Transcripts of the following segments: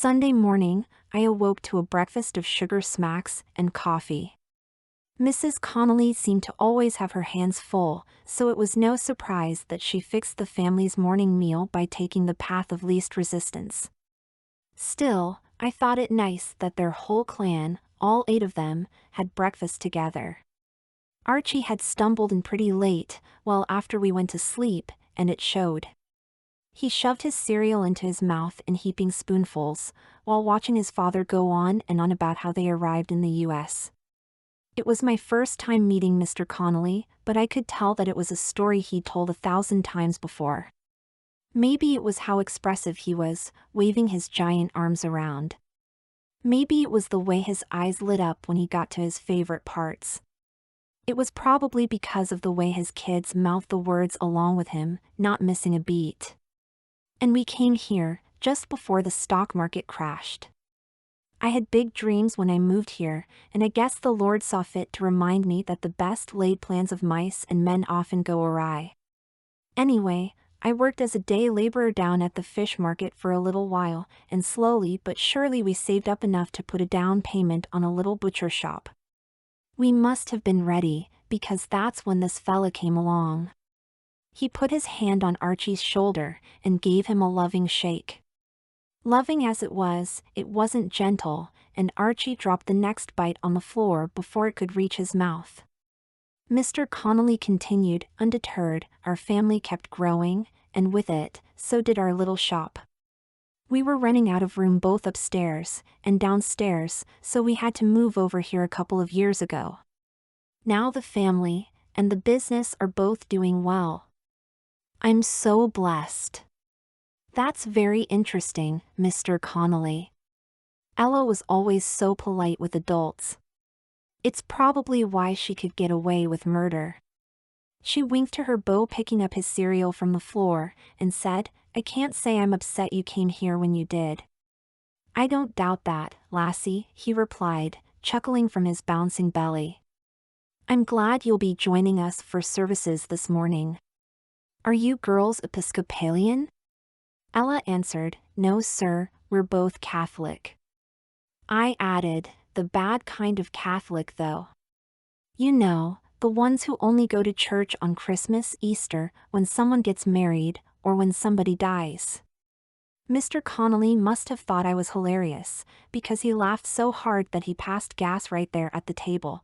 Sunday morning, I awoke to a breakfast of sugar smacks and coffee. Mrs. Connelly seemed to always have her hands full, so it was no surprise that she fixed the family's morning meal by taking the path of least resistance. Still, I thought it nice that their whole clan, all 8 of them, had breakfast together. Archie had stumbled in pretty late, well after we went to sleep, and it showed. He shoved his cereal into his mouth in heaping spoonfuls, while watching his father go on and on about how they arrived in the U.S. It was my first time meeting Mr. Connelly, but I could tell that it was a story he'd told 1,000 times before. Maybe it was how expressive he was, waving his giant arms around. Maybe it was the way his eyes lit up when he got to his favorite parts. It was probably because of the way his kids mouthed the words along with him, not missing a beat. And we came here, just before the stock market crashed. I had big dreams when I moved here, and I guess the Lord saw fit to remind me that the best laid plans of mice and men often go awry. Anyway, I worked as a day laborer down at the fish market for a little while, and slowly but surely we saved up enough to put a down payment on a little butcher shop. We must have been ready, because that's when this fella came along. He put his hand on Archie's shoulder and gave him a loving shake. Loving as it wasn't gentle, and Archie dropped the next bite on the floor before it could reach his mouth. Mr. Connelly continued, undeterred. Our family kept growing, and with it, so did our little shop. We were running out of room both upstairs and downstairs, so we had to move over here a couple of years ago. Now the family and the business are both doing well. I'm so blessed. That's very interesting, Mr. Connelly. Ella was always so polite with adults. It's probably why she could get away with murder. She winked to her beau picking up his cereal from the floor, and said, I can't say I'm upset you came here when you did. I don't doubt that, lassie, he replied, chuckling from his bouncing belly. I'm glad you'll be joining us for services this morning. Are you girls Episcopalian? Ella answered, No sir, we're both Catholic. I added, the bad kind of Catholic though. You know, the ones who only go to church on Christmas, Easter, when someone gets married, or when somebody dies. Mr. Connelly must have thought I was hilarious, because he laughed so hard that he passed gas right there at the table.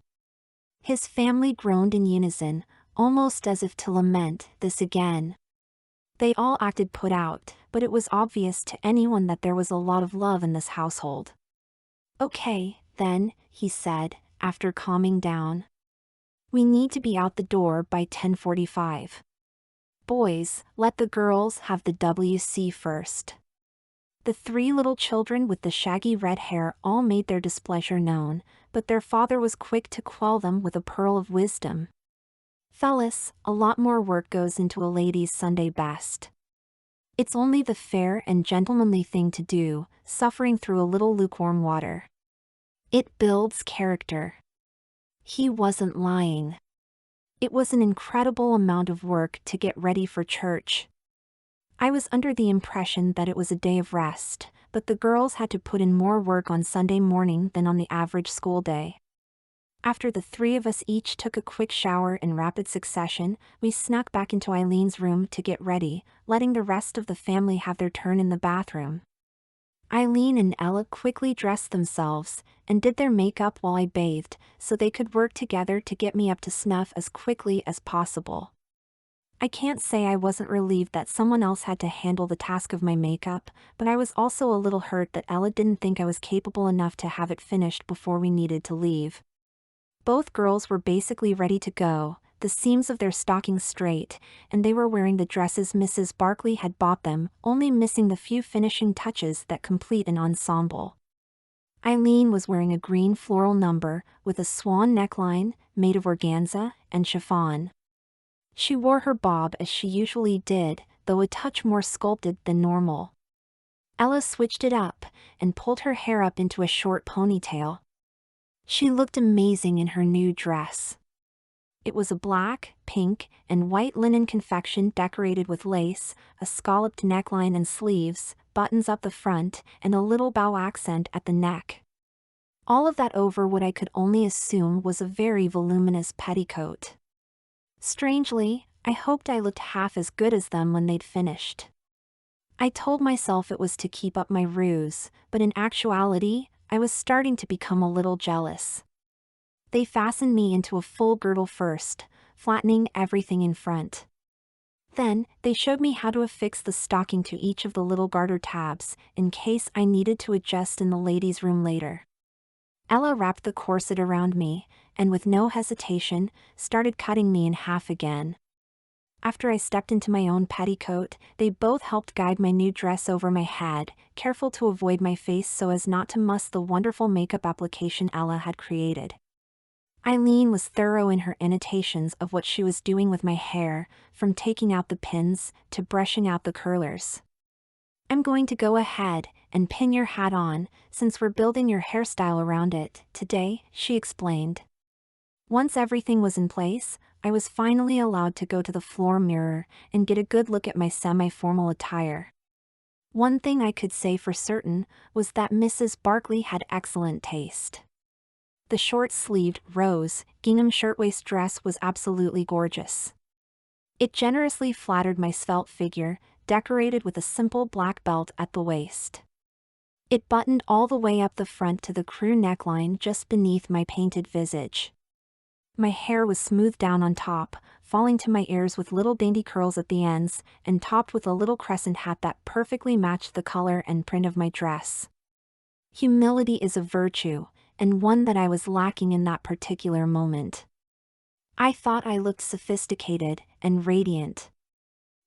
His family groaned in unison, almost as if to lament this again. They all acted put out, but it was obvious to anyone that there was a lot of love in this household. Okay, then, he said, after calming down. We need to be out the door by 10:45. Boys, let the girls have the WC first. The 3 little children with the shaggy red hair all made their displeasure known, but their father was quick to quell them with a pearl of wisdom. Fellas, a lot more work goes into a lady's Sunday best. It's only the fair and gentlemanly thing to do, suffering through a little lukewarm water. It builds character. He wasn't lying. It was an incredible amount of work to get ready for church. I was under the impression that it was a day of rest, but the girls had to put in more work on Sunday morning than on the average school day. After the 3 of us each took a quick shower in rapid succession, we snuck back into Eileen's room to get ready, letting the rest of the family have their turn in the bathroom. Eileen and Ella quickly dressed themselves, and did their makeup while I bathed, so they could work together to get me up to snuff as quickly as possible. I can't say I wasn't relieved that someone else had to handle the task of my makeup, but I was also a little hurt that Ella didn't think I was capable enough to have it finished before we needed to leave. Both girls were basically ready to go, the seams of their stockings straight, and they were wearing the dresses Mrs. Barkley had bought them, only missing the few finishing touches that complete an ensemble. Eileen was wearing a green floral number, with a swan neckline, made of organza and chiffon. She wore her bob as she usually did, though a touch more sculpted than normal. Ella switched it up, and pulled her hair up into a short ponytail. She looked amazing in her new dress. It was a black, pink, and white linen confection decorated with lace, a scalloped neckline and sleeves, buttons up the front, and a little bow accent at the neck. All of that over what I could only assume was a very voluminous petticoat. Strangely, I hoped I looked half as good as them when they'd finished. I told myself it was to keep up my ruse, but in actuality, I was starting to become a little jealous. They fastened me into a full girdle first, flattening everything in front. Then, they showed me how to affix the stocking to each of the little garter tabs, in case I needed to adjust in the ladies' room later. Ella wrapped the corset around me, and with no hesitation, started cutting me in half again. After I stepped into my own petticoat, they both helped guide my new dress over my head, careful to avoid my face so as not to muss the wonderful makeup application Ella had created. Eileen was thorough in her annotations of what she was doing with my hair, from taking out the pins to brushing out the curlers. "I'm going to go ahead and pin your hat on, since we're building your hairstyle around it today," she explained. Once everything was in place, I was finally allowed to go to the floor mirror and get a good look at my semi-formal attire. One thing I could say for certain was that Mrs. Barkley had excellent taste. The short-sleeved, rose, gingham shirtwaist dress was absolutely gorgeous. It generously flattered my svelte figure, decorated with a simple black belt at the waist. It buttoned all the way up the front to the crew neckline just beneath my painted visage. My hair was smoothed down on top, falling to my ears with little dainty curls at the ends, and topped with a little crescent hat that perfectly matched the color and print of my dress. Humility is a virtue, and one that I was lacking in that particular moment. I thought I looked sophisticated and radiant.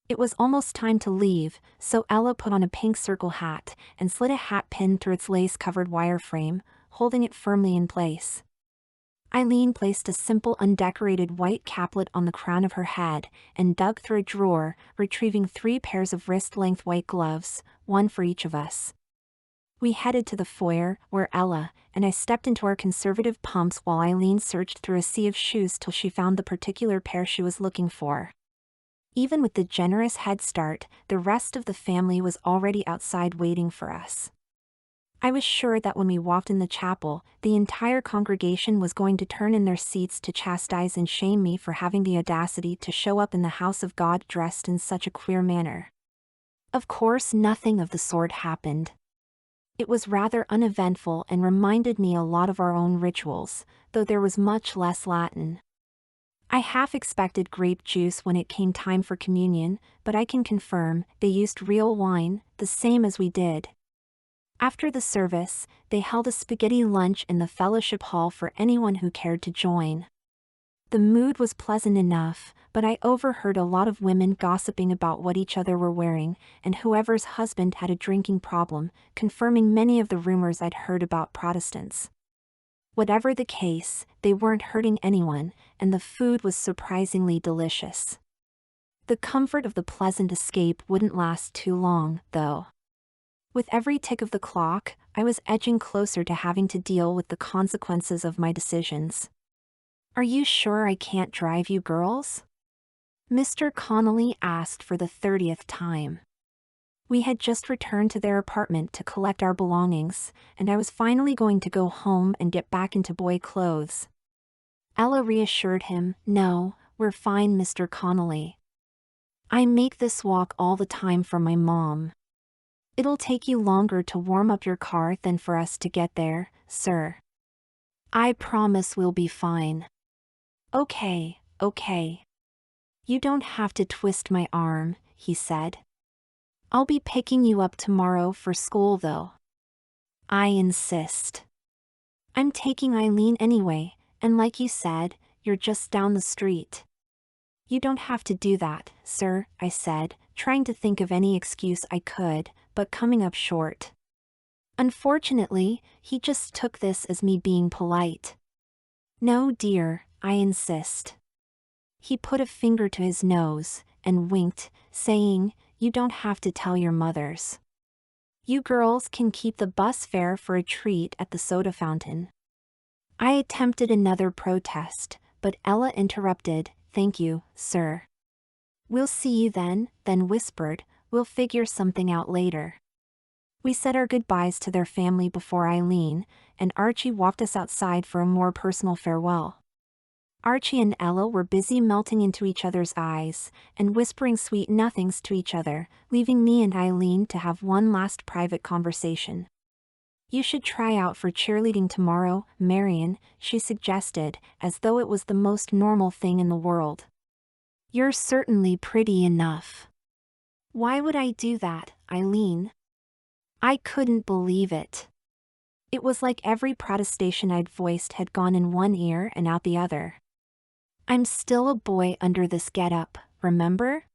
It was almost time to leave, so Ella put on a pink circle hat and slid a hat pin through its lace-covered wire frame, holding it firmly in place. Eileen placed a simple undecorated white caplet on the crown of her head and dug through a drawer, retrieving 3 pairs of wrist-length white gloves, one for each of us. We headed to the foyer, where Ella and I stepped into our conservative pumps while Eileen searched through a sea of shoes till she found the particular pair she was looking for. Even with the generous head start, the rest of the family was already outside waiting for us. I was sure that when we walked in the chapel, the entire congregation was going to turn in their seats to chastise and shame me for having the audacity to show up in the house of God dressed in such a queer manner. Of course, nothing of the sort happened. It was rather uneventful and reminded me a lot of our own rituals, though there was much less Latin. I half expected grape juice when it came time for communion, but I can confirm they used real wine, the same as we did. After the service, they held a spaghetti lunch in the fellowship hall for anyone who cared to join. The mood was pleasant enough, but I overheard a lot of women gossiping about what each other were wearing, and whoever's husband had a drinking problem, confirming many of the rumors I'd heard about Protestants. Whatever the case, they weren't hurting anyone, and the food was surprisingly delicious. The comfort of the pleasant escape wouldn't last too long, though. With every tick of the clock, I was edging closer to having to deal with the consequences of my decisions. "Are you sure I can't drive you girls?" Mr. Connelly asked for the 30th time. We had just returned to their apartment to collect our belongings, and I was finally going to go home and get back into boy clothes. Ella reassured him, "No, we're fine, Mr. Connelly. I make this walk all the time for my mom. It'll take you longer to warm up your car than for us to get there, sir. I promise we'll be fine." Okay. You don't have to twist my arm," he said. "I'll be picking you up tomorrow for school though." "I insist. I'm taking Eileen anyway, and like you said, you're just down the street." "You don't have to do that, sir," I said, trying to think of any excuse I could, but coming up short. Unfortunately, he just took this as me being polite. "No, dear, I insist." He put a finger to his nose and winked, saying, "You don't have to tell your mothers. You girls can keep the bus fare for a treat at the soda fountain." I attempted another protest, but Ella interrupted, "Thank you, sir. We'll see you then whispered, "We'll figure something out later." We said our goodbyes to their family before Eileen and Archie walked us outside for a more personal farewell. Archie and Ella were busy melting into each other's eyes and whispering sweet nothings to each other, leaving me and Eileen to have one last private conversation. "You should try out for cheerleading tomorrow, Marion," she suggested, as though it was the most normal thing in the world. "You're certainly pretty enough." "Why would I do that, Eileen?" I couldn't believe it. It was like every protestation I'd voiced had gone in one ear and out the other. "I'm still a boy under this getup, remember?"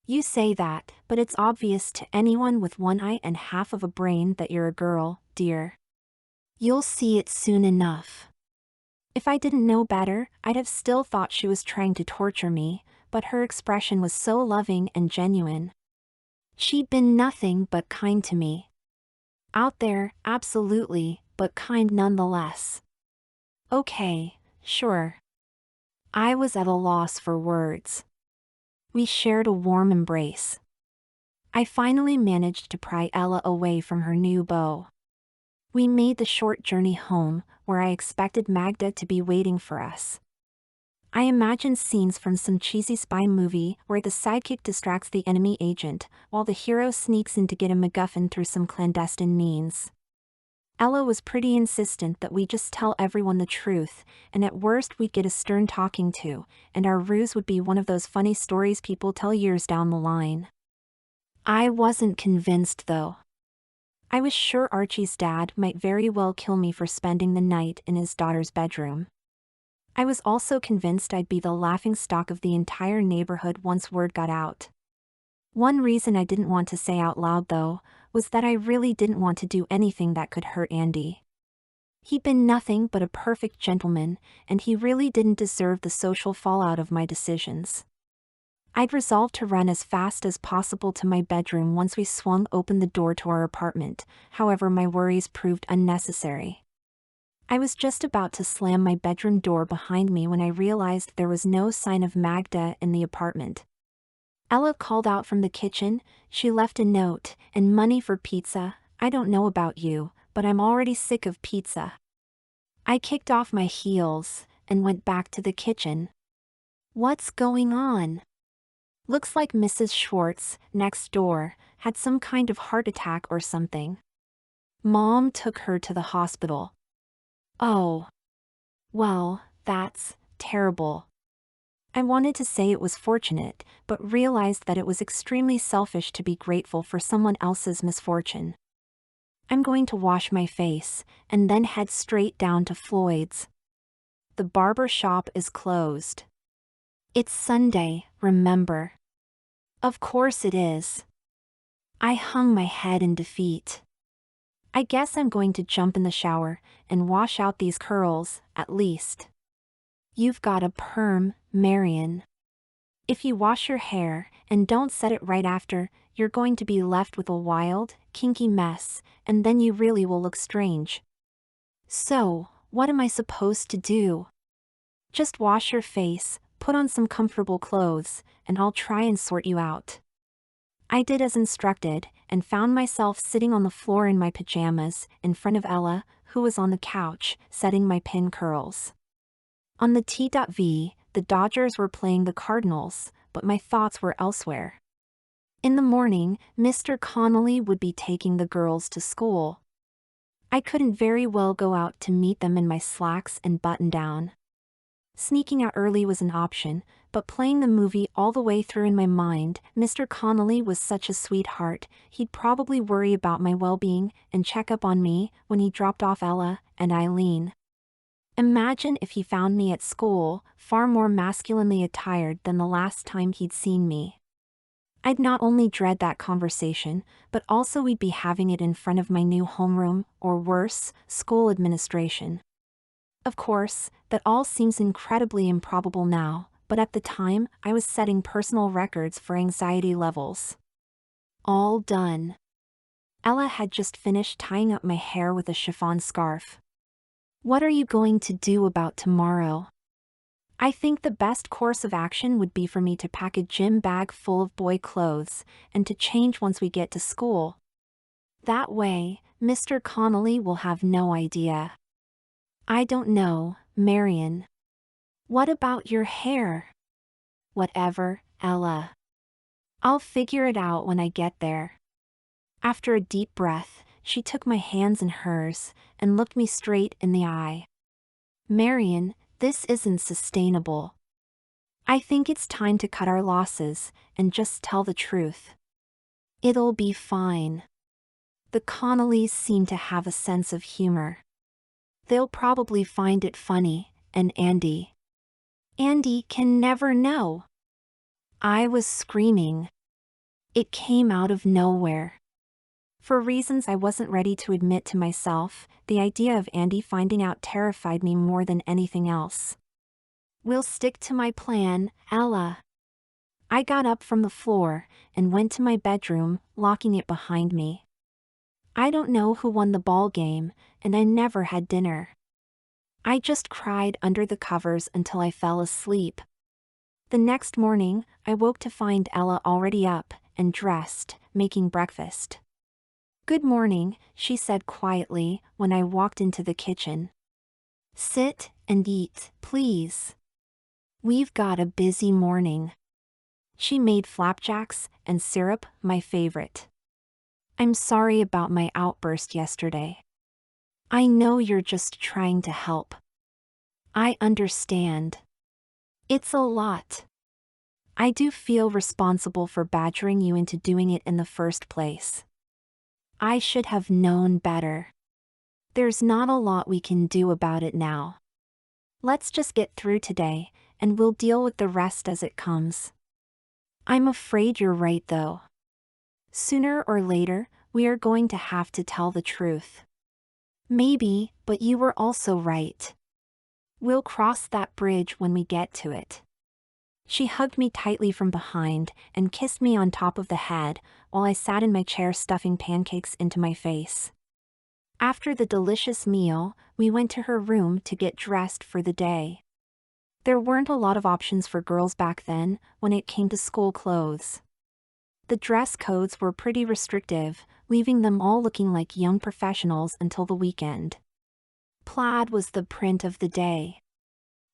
"You say that, but it's obvious to anyone with one eye and half of a brain that you're a girl, dear. You'll see it soon enough." If I didn't know better, I'd have still thought she was trying to torture me, but her expression was so loving and genuine. She'd been nothing but kind to me. Out there, absolutely, but kind nonetheless. Okay, sure. I was at a loss for words. We shared a warm embrace. I finally managed to pry Ella away from her new beau. We made the short journey home, where I expected Magda to be waiting for us. I imagined scenes from some cheesy spy movie where the sidekick distracts the enemy agent, while the hero sneaks in to get a MacGuffin through some clandestine means. Ella was pretty insistent that we just tell everyone the truth, and at worst we'd get a stern talking to, and our ruse would be one of those funny stories people tell years down the line. I wasn't convinced though. I was sure Archie's dad might very well kill me for spending the night in his daughter's bedroom. I was also convinced I'd be the laughingstock of the entire neighborhood once word got out. One reason I didn't want to say out loud though, was that I really didn't want to do anything that could hurt Andy. He'd been nothing but a perfect gentleman, and he really didn't deserve the social fallout of my decisions. I'd resolved to run as fast as possible to my bedroom once we swung open the door to our apartment, however my worries proved unnecessary. I was just about to slam my bedroom door behind me when I realized there was no sign of Magda in the apartment. Ella called out from the kitchen. She left a note, "And money for pizza. I don't know about you, but I'm already sick of pizza." I kicked off my heels and went back to the kitchen. What's going on? Looks like Mrs. Schwartz, next door, had some kind of heart attack or something. Mom took her to the hospital. Oh. Well, that's terrible. I wanted to say it was fortunate, but realized that it was extremely selfish to be grateful for someone else's misfortune. I'm going to wash my face, and then head straight down to Floyd's. The barber shop is closed. It's Sunday, remember? Of course it is. I hung my head in defeat. I guess I'm going to jump in the shower and wash out these curls, at least. You've got a perm, Marion. If you wash your hair and don't set it right after, you're going to be left with a wild, kinky mess, and then you really will look strange. So, what am I supposed to do? Just wash your face, put on some comfortable clothes, and I'll try and sort you out. I did as instructed, and found myself sitting on the floor in my pajamas, in front of Ella, who was on the couch, setting my pin curls. On the T.V, the Dodgers were playing the Cardinals, but my thoughts were elsewhere. In the morning, Mr. Connelly would be taking the girls to school. I couldn't very well go out to meet them in my slacks and button-down. Sneaking out early was an option, but playing the movie all the way through in my mind, Mr. Connelly was such a sweetheart, he'd probably worry about my well-being and check up on me when he dropped off Ella and Eileen. Imagine if he found me at school, far more masculinely attired than the last time he'd seen me. I'd not only dread that conversation, but also we'd be having it in front of my new homeroom, or worse, school administration. Of course, that all seems incredibly improbable now, but at the time, I was setting personal records for anxiety levels. All done. Ella had just finished tying up my hair with a chiffon scarf. What are you going to do about tomorrow? I think the best course of action would be for me to pack a gym bag full of boy clothes and to change once we get to school. That way, Mr. Connelly will have no idea. I don't know, Marion. What about your hair? Whatever, Ella. I'll figure it out when I get there. After a deep breath, she took my hands in hers and looked me straight in the eye. Marion, this isn't sustainable. I think it's time to cut our losses and just tell the truth. It'll be fine. The Connellys seem to have a sense of humor. They'll probably find it funny, and Andy can never know. I was screaming. It came out of nowhere. For reasons I wasn't ready to admit to myself, the idea of Andy finding out terrified me more than anything else. We'll stick to my plan, Ella. I got up from the floor and went to my bedroom, locking it behind me. I don't know who won the ball game, and I never had dinner. I just cried under the covers until I fell asleep. The next morning, I woke to find Ella already up and dressed, making breakfast. "Good morning," she said quietly when I walked into the kitchen. "Sit and eat, please. We've got a busy morning." She made flapjacks and syrup, my favorite. "I'm sorry about my outburst yesterday. I know you're just trying to help. I understand. It's a lot. I do feel responsible for badgering you into doing it in the first place. I should have known better. There's not a lot we can do about it now. Let's just get through today, and we'll deal with the rest as it comes." I'm afraid you're right though. Sooner or later, we are going to have to tell the truth. Maybe, but you were also right. We'll cross that bridge when we get to it. She hugged me tightly from behind and kissed me on top of the head while I sat in my chair stuffing pancakes into my face. After the delicious meal, we went to her room to get dressed for the day. There weren't a lot of options for girls back then when it came to school clothes. The dress codes were pretty restrictive, leaving them all looking like young professionals until the weekend. Plaid was the print of the day.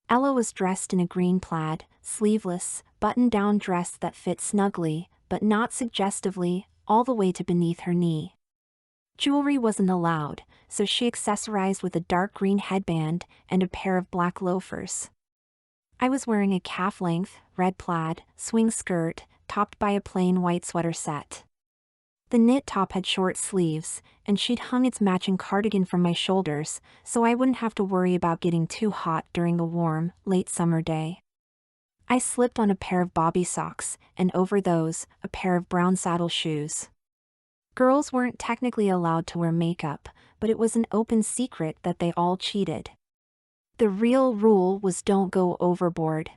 Ella was dressed in a green plaid, sleeveless, button-down dress that fit snugly, but not suggestively, all the way to beneath her knee. Jewelry wasn't allowed, so she accessorized with a dark green headband and a pair of black loafers. I was wearing a calf-length, red plaid, swing skirt, topped by a plain white sweater set. The knit top had short sleeves, and she'd hung its matching cardigan from my shoulders, so I wouldn't have to worry about getting too hot during the warm, late summer day. I slipped on a pair of bobby socks, and over those, a pair of brown saddle shoes. Girls weren't technically allowed to wear makeup, but it was an open secret that they all cheated. The real rule was don't go overboard.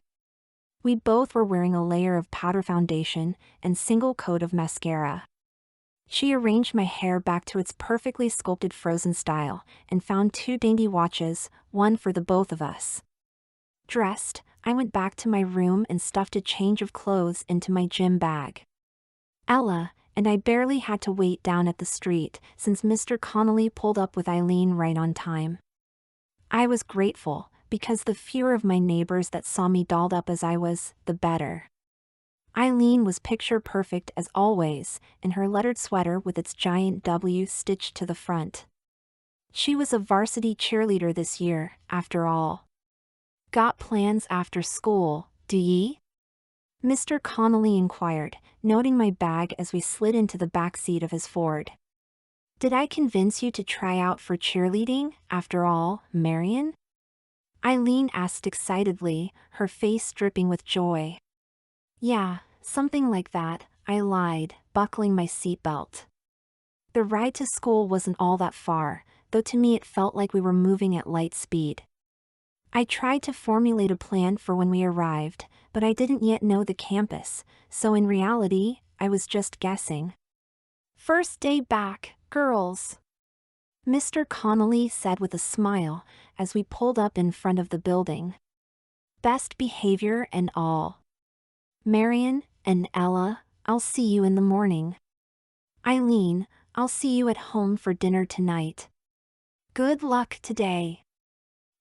We both were wearing a layer of powder foundation and single coat of mascara. She arranged my hair back to its perfectly sculpted frozen style and found 2 dainty watches, one for the both of us. Dressed, I went back to my room and stuffed a change of clothes into my gym bag. Ella and I barely had to wait down at the street since Mr. Connelly pulled up with Eileen right on time. I was grateful, because the fewer of my neighbors that saw me dolled up as I was, the better. Eileen was picture perfect as always, in her lettered sweater with its giant W stitched to the front. She was a varsity cheerleader this year, after all. "Got plans after school, do ye?" Mr. Connelly inquired, noting my bag as we slid into the back seat of his Ford. "Did I convince you to try out for cheerleading, after all, Marion?" Eileen asked excitedly, her face dripping with joy. "Yeah, something like that," I lied, buckling my seatbelt. The ride to school wasn't all that far, though to me it felt like we were moving at light speed. I tried to formulate a plan for when we arrived, but I didn't yet know the campus, so in reality, I was just guessing. "First day back, girls," Mr. Connelly said with a smile as we pulled up in front of the building. Best behavior and all. Marion and Ella, I'll see you in the morning. Eileen, I'll see you at home for dinner tonight. Good luck today.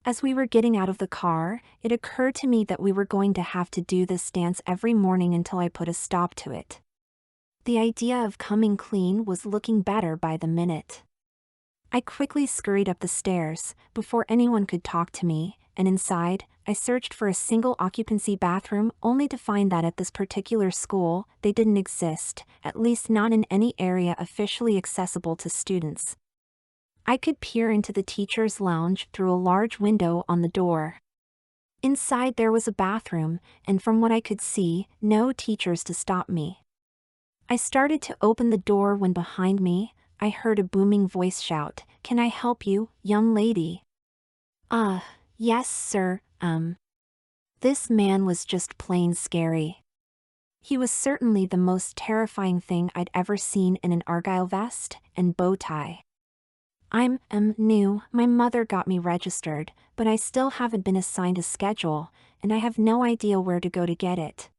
As we were getting out of the car, it occurred to me that we were going to have to do this dance every morning until I put a stop to it. The idea of coming clean was looking better by the minute. I quickly scurried up the stairs, before anyone could talk to me, and inside, I searched for a single-occupancy bathroom only to find that at this particular school, they didn't exist, at least not in any area officially accessible to students. I could peer into the teacher's lounge through a large window on the door. Inside there was a bathroom, and from what I could see, no teachers to stop me. I started to open the door when behind me, I heard a booming voice shout, "Can I help you, young lady?" Yes, sir, This man was just plain scary. He was certainly the most terrifying thing I'd ever seen in an argyle vest and bow tie. I'm new, my mother got me registered, but I still haven't been assigned a schedule, and I have no idea where to go to get it.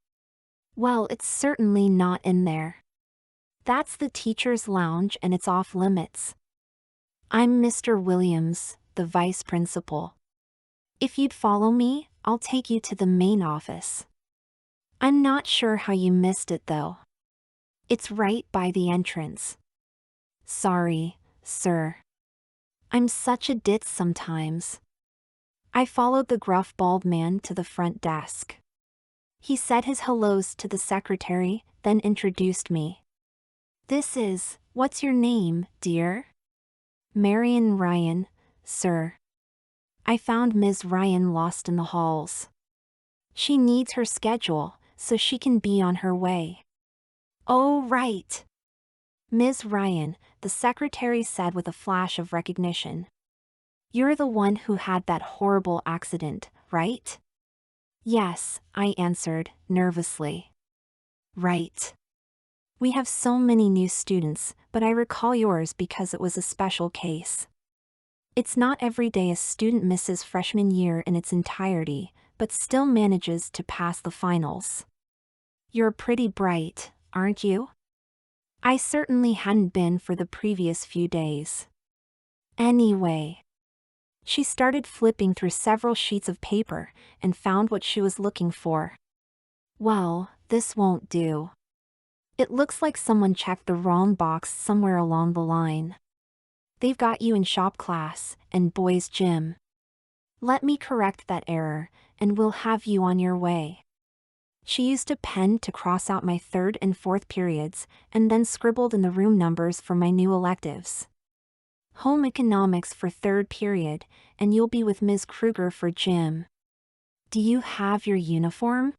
Well, it's certainly not in there. That's the teacher's lounge and it's off limits. I'm Mr. Williams, the vice principal. If you'd follow me, I'll take you to the main office. I'm not sure how you missed it though. It's right by the entrance. Sorry, sir. I'm such a ditz sometimes. I followed the gruff bald man to the front desk. He said his hellos to the secretary, then introduced me. What's your name, dear? Marion Ryan, sir. I found Ms. Ryan lost in the halls. She needs her schedule, so she can be on her way. Oh, right. Ms. Ryan, the secretary said with a flash of recognition. You're the one who had that horrible accident, right? Yes, I answered, nervously. Right. We have so many new students, but I recall yours because it was a special case. It's not every day a student misses freshman year in its entirety, but still manages to pass the finals. You're pretty bright, aren't you? I certainly hadn't been for the previous few days. Anyway. She started flipping through several sheets of paper and found what she was looking for. Well, this won't do. It looks like someone checked the wrong box somewhere along the line. They've got you in shop class and boys' gym. Let me correct that error, and we'll have you on your way. She used a pen to cross out my third and fourth periods, and then scribbled in the room numbers for my new electives. Home economics for third period, and you'll be with Ms. Kruger for gym. Do you have your uniform?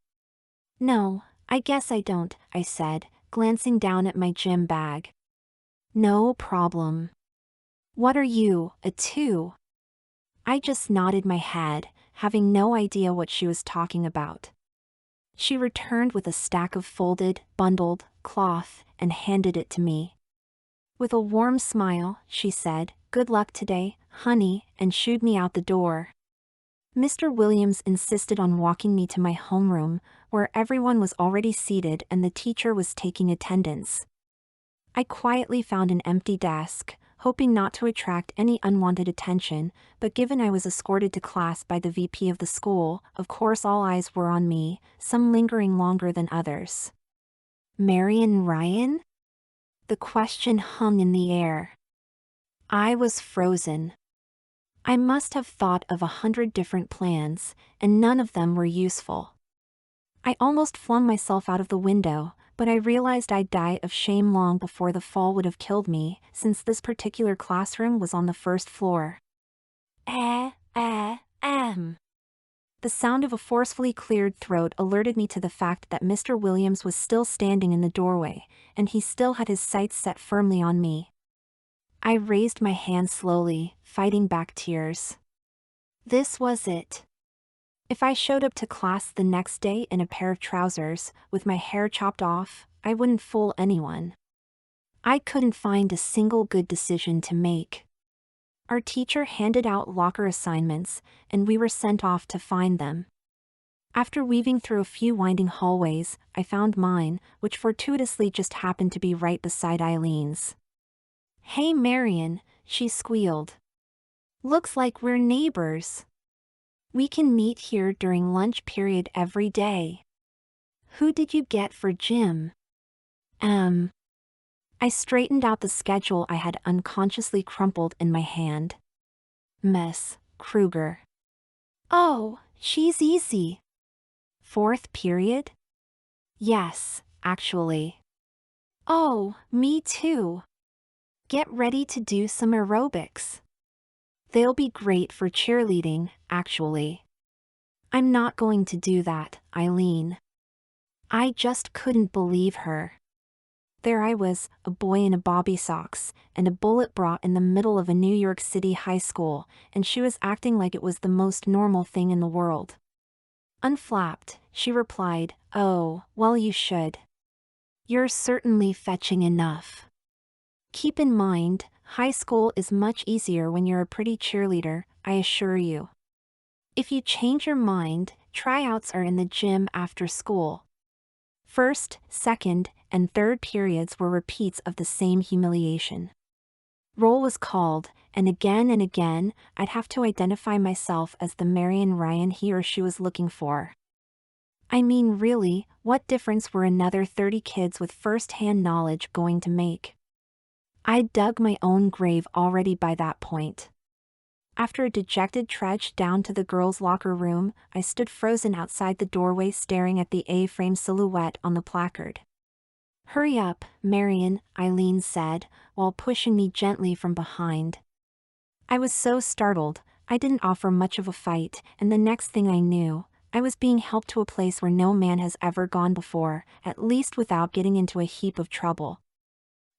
No, I guess I don't, I said, glancing down at my gym bag. No problem. What are you, a 2? I just nodded my head, having no idea what she was talking about. She returned with a stack of folded, bundled cloth and handed it to me. With a warm smile, she said, "Good luck today, honey," and shooed me out the door. Mr. Williams insisted on walking me to my homeroom, where everyone was already seated and the teacher was taking attendance. I quietly found an empty desk, hoping not to attract any unwanted attention, but given I was escorted to class by the VP of the school, of course all eyes were on me, some lingering longer than others. Marion Ryan? The question hung in the air. I was frozen. I must have thought of 100 different plans, and none of them were useful. I almost flung myself out of the window, but I realized I'd die of shame long before the fall would have killed me, since this particular classroom was on the first floor. The sound of a forcefully cleared throat alerted me to the fact that Mr. Williams was still standing in the doorway, and he still had his sights set firmly on me. I raised my hand slowly, fighting back tears. This was it. If I showed up to class the next day in a pair of trousers, with my hair chopped off, I wouldn't fool anyone. I couldn't find a single good decision to make. Our teacher handed out locker assignments, and we were sent off to find them. After weaving through a few winding hallways, I found mine, which fortuitously just happened to be right beside Eileen's. "Hey Marion," she squealed. "Looks like we're neighbors. We can meet here during lunch period every day. Who did you get for gym?" I straightened out the schedule I had unconsciously crumpled in my hand. "Miss Kruger." "Oh, she's easy." "Fourth period?" "Yes, actually." "Oh, me too. Get ready to do some aerobics. They'll be great for cheerleading, actually." "I'm not going to do that, Eileen." I just couldn't believe her. There I was, a boy in a bobby socks, and a bullet bra in the middle of a New York City high school, and she was acting like it was the most normal thing in the world. Unflapped, she replied, "Oh, well you should. You're certainly fetching enough. Keep in mind, high school is much easier when you're a pretty cheerleader, I assure you. If you change your mind, tryouts are in the gym after school." First, second, and third periods were repeats of the same humiliation. Roll was called, and again, I'd have to identify myself as the Marion Ryan he or she was looking for. I mean really, what difference were another 30 kids with first-hand knowledge going to make? I'd dug my own grave already by that point. After a dejected trudge down to the girls' locker room, I stood frozen outside the doorway staring at the A-frame silhouette on the placard. "Hurry up, Marion," Eileen said, while pushing me gently from behind. I was so startled, I didn't offer much of a fight, and the next thing I knew, I was being helped to a place where no man has ever gone before, at least without getting into a heap of trouble.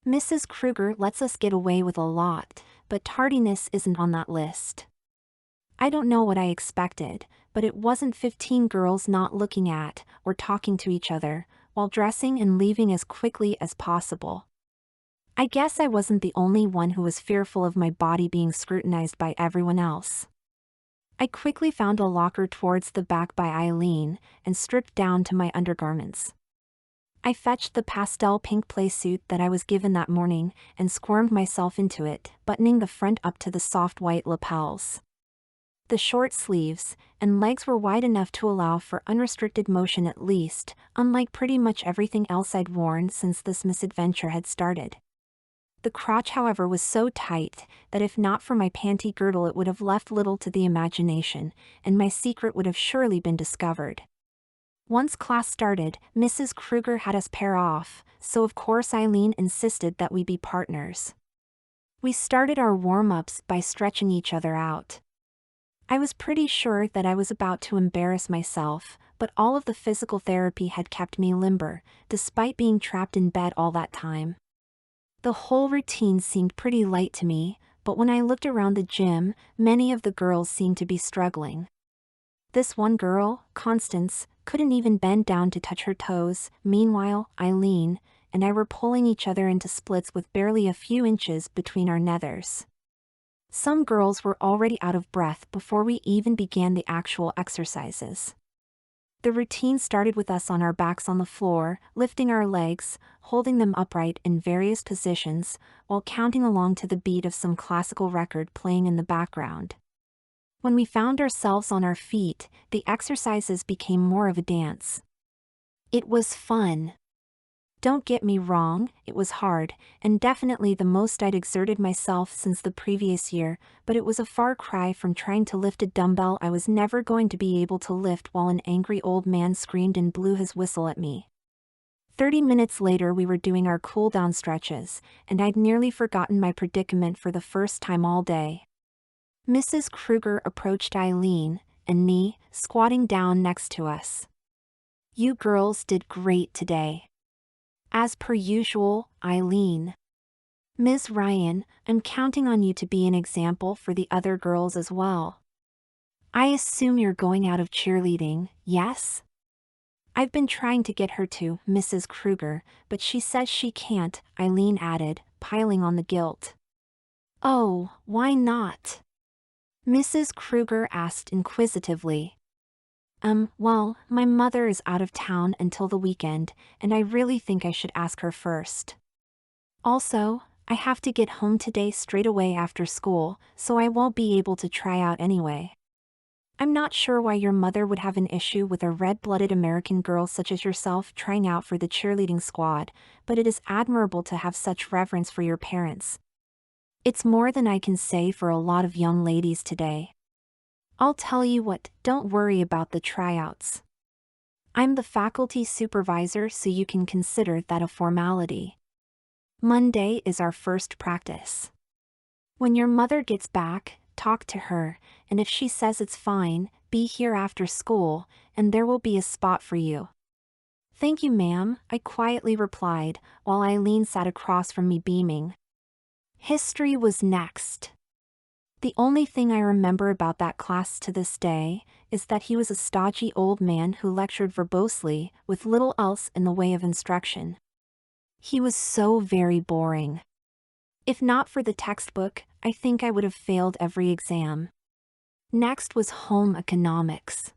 Mrs. Kruger lets us get away with a lot, but tardiness isn't on that list. I don't know what I expected, but it wasn't 15 girls not looking at or talking to each other, while dressing and leaving as quickly as possible. I guess I wasn't the only one who was fearful of my body being scrutinized by everyone else. I quickly found a locker towards the back by Eileen, and stripped down to my undergarments. I fetched the pastel pink playsuit that I was given that morning, and squirmed myself into it, buttoning the front up to the soft white lapels. The short sleeves and legs were wide enough to allow for unrestricted motion at least, unlike pretty much everything else I'd worn since this misadventure had started. The crotch, however, was so tight that if not for my panty girdle it would have left little to the imagination, and my secret would have surely been discovered. Once class started, Mrs. Kruger had us pair off, so of course Eileen insisted that we be partners. We started our warm-ups by stretching each other out. I was pretty sure that I was about to embarrass myself, but all of the physical therapy had kept me limber, despite being trapped in bed all that time. The whole routine seemed pretty light to me, but when I looked around the gym, many of the girls seemed to be struggling. This one girl, Constance, couldn't even bend down to touch her toes. Meanwhile, Eileen and I were pulling each other into splits with barely a few inches between our nethers. Some girls were already out of breath before we even began the actual exercises. The routine started with us on our backs on the floor, lifting our legs, holding them upright in various positions, while counting along to the beat of some classical record playing in the background. When we found ourselves on our feet, the exercises became more of a dance. It was fun. Don't get me wrong, it was hard, and definitely the most I'd exerted myself since the previous year, but it was a far cry from trying to lift a dumbbell I was never going to be able to lift while an angry old man screamed and blew his whistle at me. 30 minutes later we were doing our cool-down stretches, and I'd nearly forgotten my predicament for the first time all day. Mrs. Kruger approached Eileen and me, squatting down next to us. "You girls did great today." "As per usual, Eileen. Ms. Ryan, I'm counting on you to be an example for the other girls as well. I assume you're going out of cheerleading, yes?" "I've been trying to get her to, Mrs. Kruger, but she says she can't," Eileen added, piling on the guilt. "Oh, why not?" Mrs. Kruger asked inquisitively. Well, my mother is out of town until the weekend, and I really think I should ask her first. Also, I have to get home today straight away after school, so I won't be able to try out anyway. I'm not sure why your mother would have an issue with a red-blooded American girl such as yourself trying out for the cheerleading squad, but it is admirable to have such reverence for your parents. It's more than I can say for a lot of young ladies today. I'll tell you what, don't worry about the tryouts. I'm the faculty supervisor, so you can consider that a formality. Monday is our first practice. When your mother gets back, talk to her, and if she says it's fine, be here after school, and there will be a spot for you. Thank you, ma'am, I quietly replied, while Eileen sat across from me beaming. History was next. The only thing I remember about that class to this day is that he was a stodgy old man who lectured verbosely, with little else in the way of instruction. He was so very boring. If not for the textbook, I think I would have failed every exam. Next was home economics.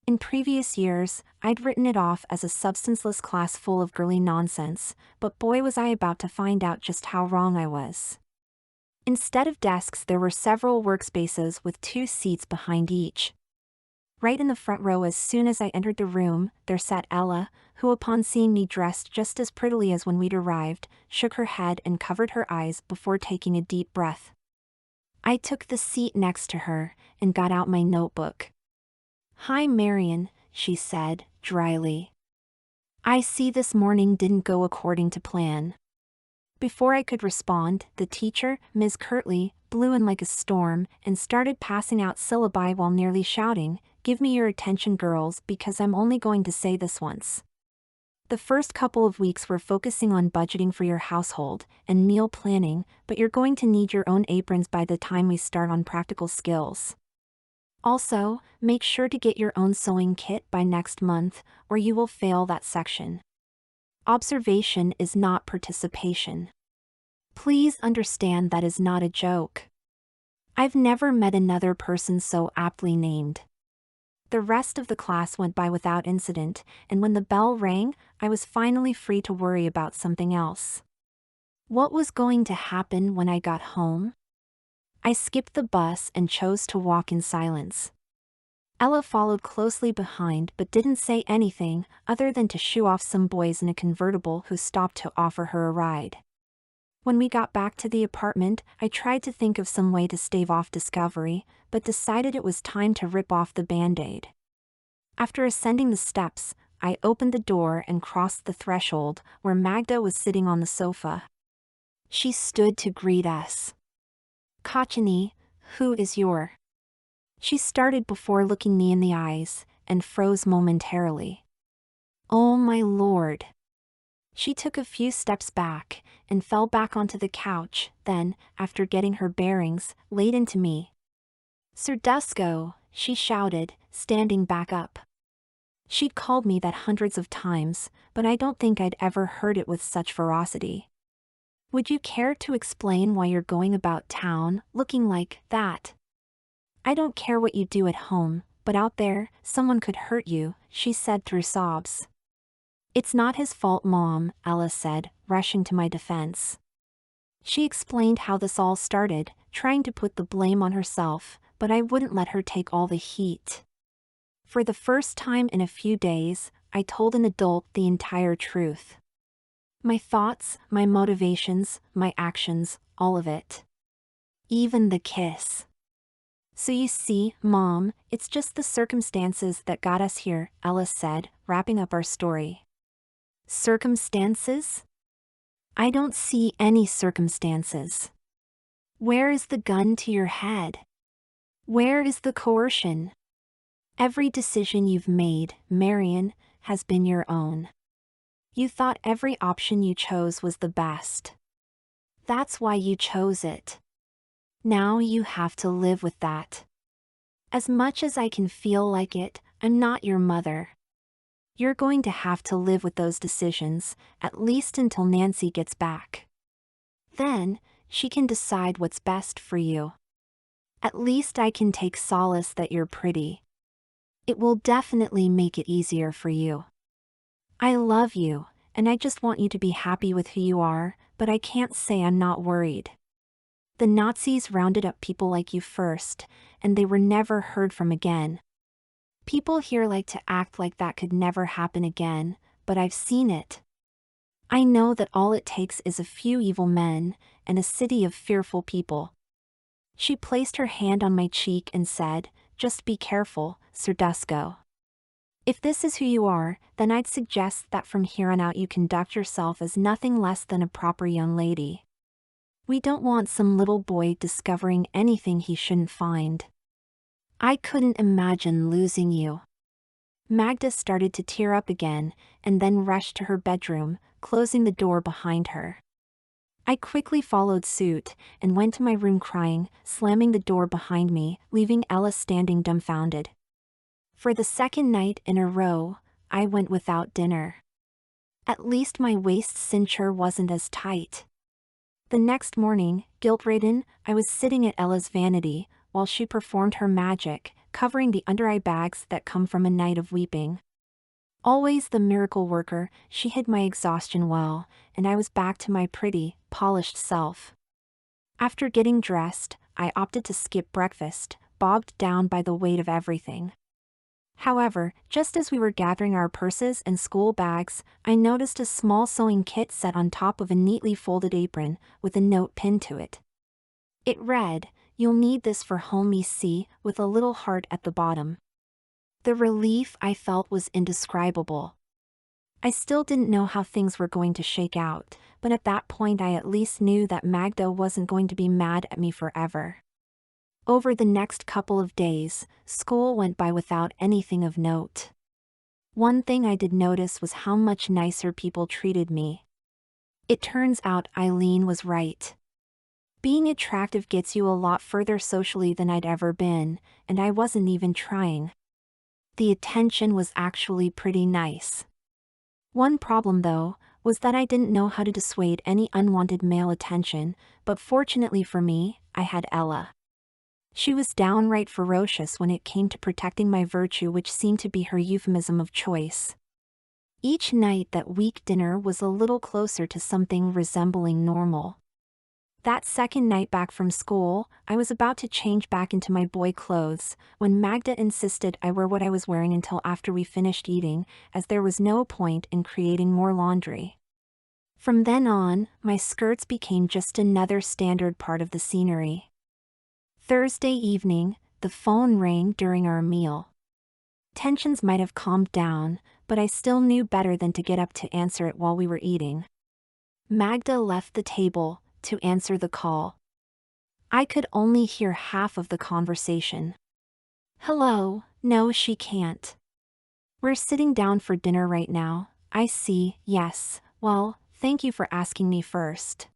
In previous years, I'd written it off as a substanceless class full of girly nonsense, but boy was I about to find out just how wrong I was. Instead of desks, there were several workspaces with 2 seats behind each. Right in the front row, as soon as I entered the room, there sat Ella, who upon seeing me dressed just as prettily as when we'd arrived, shook her head and covered her eyes before taking a deep breath. I took the seat next to her, and got out my notebook. "Hi Marion," she said, dryly. "I see this morning didn't go according to plan." Before I could respond, the teacher, Ms. Kirtley, blew in like a storm and started passing out syllabi while nearly shouting, "Give me your attention, girls, because I'm only going to say this once. The first couple of weeks we're focusing on budgeting for your household and meal planning, but you're going to need your own aprons by the time we start on practical skills. Also, make sure to get your own sewing kit by next month, or you will fail that section. Observation is not participation. Please understand that is not a joke. I've never met another person so aptly named." The rest of the class went by without incident, and when the bell rang, I was finally free to worry about something else. What was going to happen when I got home? I skipped the bus and chose to walk in silence. Ella followed closely behind but didn't say anything other than to shoo off some boys in a convertible who stopped to offer her a ride. When we got back to the apartment, I tried to think of some way to stave off discovery, but decided it was time to rip off the band-aid. After ascending the steps, I opened the door and crossed the threshold, where Magda was sitting on the sofa. She stood to greet us. "Kochani, who is your?" She started before looking me in the eyes, and froze momentarily. "Oh my lord." She took a few steps back, and fell back onto the couch, then, after getting her bearings, laid into me. "Serdusco," she shouted, standing back up. She'd called me that hundreds of times, but I don't think I'd ever heard it with such ferocity. "Would you care to explain why you're going about town, looking like that? I don't care what you do at home, but out there, someone could hurt you," she said through sobs. "It's not his fault, Mom," Ella said, rushing to my defense. She explained how this all started, trying to put the blame on herself, but I wouldn't let her take all the heat. For the first time in a few days, I told an adult the entire truth. My thoughts, my motivations, my actions, all of it. Even the kiss. "So you see, Mom, it's just the circumstances that got us here," Ella said, wrapping up our story. "Circumstances? I don't see any circumstances. Where is the gun to your head? Where is the coercion? Every decision you've made, Marion, has been your own. You thought every option you chose was the best. That's why you chose it. Now you have to live with that. As much as I can feel like it, I'm not your mother. You're going to have to live with those decisions, at least until Nancy gets back. Then, she can decide what's best for you. At least I can take solace that you're pretty. It will definitely make it easier for you. I love you, and I just want you to be happy with who you are, but I can't say I'm not worried. The Nazis rounded up people like you first, and they were never heard from again. People here like to act like that could never happen again, but I've seen it. I know that all it takes is a few evil men, and a city of fearful people. She placed her hand on my cheek and said, "Just be careful, Serdusco. If this is who you are, then I'd suggest that from here on out you conduct yourself as nothing less than a proper young lady. We don't want some little boy discovering anything he shouldn't find. I couldn't imagine losing you." Magda started to tear up again, and then rushed to her bedroom, closing the door behind her. I quickly followed suit, and went to my room crying, slamming the door behind me, leaving Ella standing dumbfounded. For the second night in a row, I went without dinner. At least my waist cincher wasn't as tight. The next morning, guilt-ridden, I was sitting at Ella's vanity, while she performed her magic, covering the under-eye bags that come from a night of weeping. Always the miracle worker, she hid my exhaustion well, and I was back to my pretty, polished self. After getting dressed, I opted to skip breakfast, bogged down by the weight of everything. However, just as we were gathering our purses and school bags, I noticed a small sewing kit set on top of a neatly folded apron, with a note pinned to it. It read, "You'll need this for home, EC," with a little heart at the bottom. The relief I felt was indescribable. I still didn't know how things were going to shake out, but at that point I at least knew that Magda wasn't going to be mad at me forever. Over the next couple of days, school went by without anything of note. One thing I did notice was how much nicer people treated me. It turns out Eileen was right. Being attractive gets you a lot further socially than I'd ever been, and I wasn't even trying. The attention was actually pretty nice. One problem though, was that I didn't know how to dissuade any unwanted male attention, but fortunately for me, I had Ella. She was downright ferocious when it came to protecting my virtue, which seemed to be her euphemism of choice. Each night that week dinner was a little closer to something resembling normal. That second night back from school, I was about to change back into my boy clothes, when Magda insisted I wear what I was wearing until after we finished eating, as there was no point in creating more laundry. From then on, my skirts became just another standard part of the scenery. Thursday evening, the phone rang during our meal. Tensions might have calmed down, but I still knew better than to get up to answer it while we were eating. Magda left the table to answer the call. I could only hear half of the conversation. "Hello, no, she can't. We're sitting down for dinner right now." "I see, yes, well, thank you for asking me first."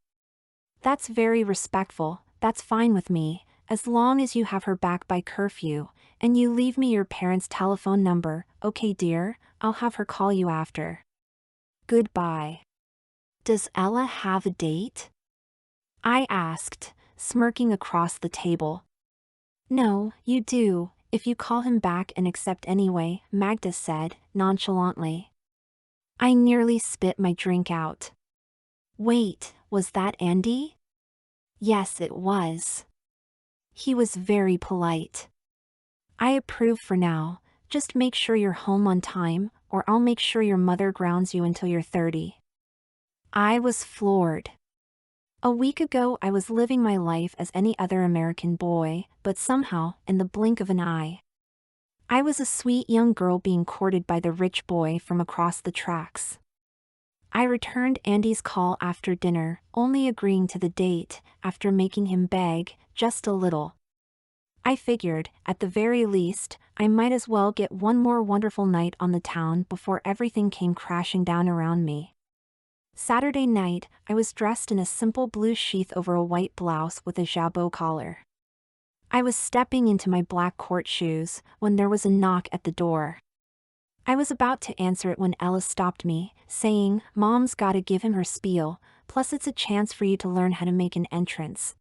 "That's very respectful, that's fine with me, as long as you have her back by curfew, and you leave me your parents' telephone number." "Okay dear, I'll have her call you after. Goodbye." "Does Ella have a date?" I asked, smirking across the table. "No, you do, if you call him back and accept anyway," Magda said, nonchalantly. I nearly spit my drink out. Wait, was that Andy? Yes, it was. He was very polite. "I approve for now, just make sure you're home on time, or I'll make sure your mother grounds you until you're 30. I was floored. A week ago I was living my life as any other American boy, but somehow, in the blink of an eye, I was a sweet young girl being courted by the rich boy from across the tracks. I returned Andy's call after dinner, only agreeing to the date, after making him beg, just a little. I figured, at the very least, I might as well get one more wonderful night on the town before everything came crashing down around me. Saturday night, I was dressed in a simple blue sheath over a white blouse with a jabot collar. I was stepping into my black court shoes, when there was a knock at the door. I was about to answer it when Ella stopped me, saying, "Mom's gotta give him her spiel, plus it's a chance for you to learn how to make an entrance."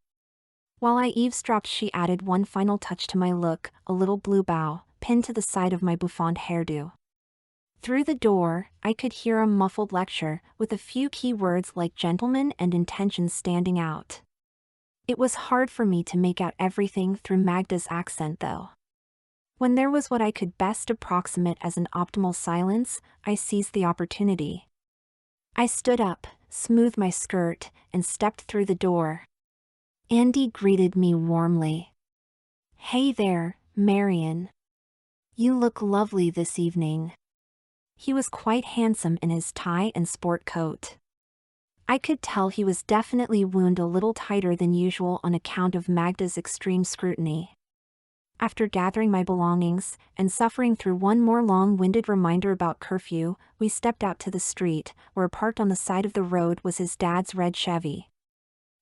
While I eavesdropped, she added one final touch to my look, a little blue bow, pinned to the side of my bouffant hairdo. Through the door, I could hear a muffled lecture, with a few key words like gentleman and intentions standing out. It was hard for me to make out everything through Magda's accent though. When there was what I could best approximate as an optimal silence, I seized the opportunity. I stood up, smoothed my skirt, and stepped through the door. Andy greeted me warmly. "Hey there, Marion. You look lovely this evening." He was quite handsome in his tie and sport coat. I could tell he was definitely wound a little tighter than usual on account of Magda's extreme scrutiny. After gathering my belongings, and suffering through one more long-winded reminder about curfew, we stepped out to the street, where parked on the side of the road was his dad's red Chevy.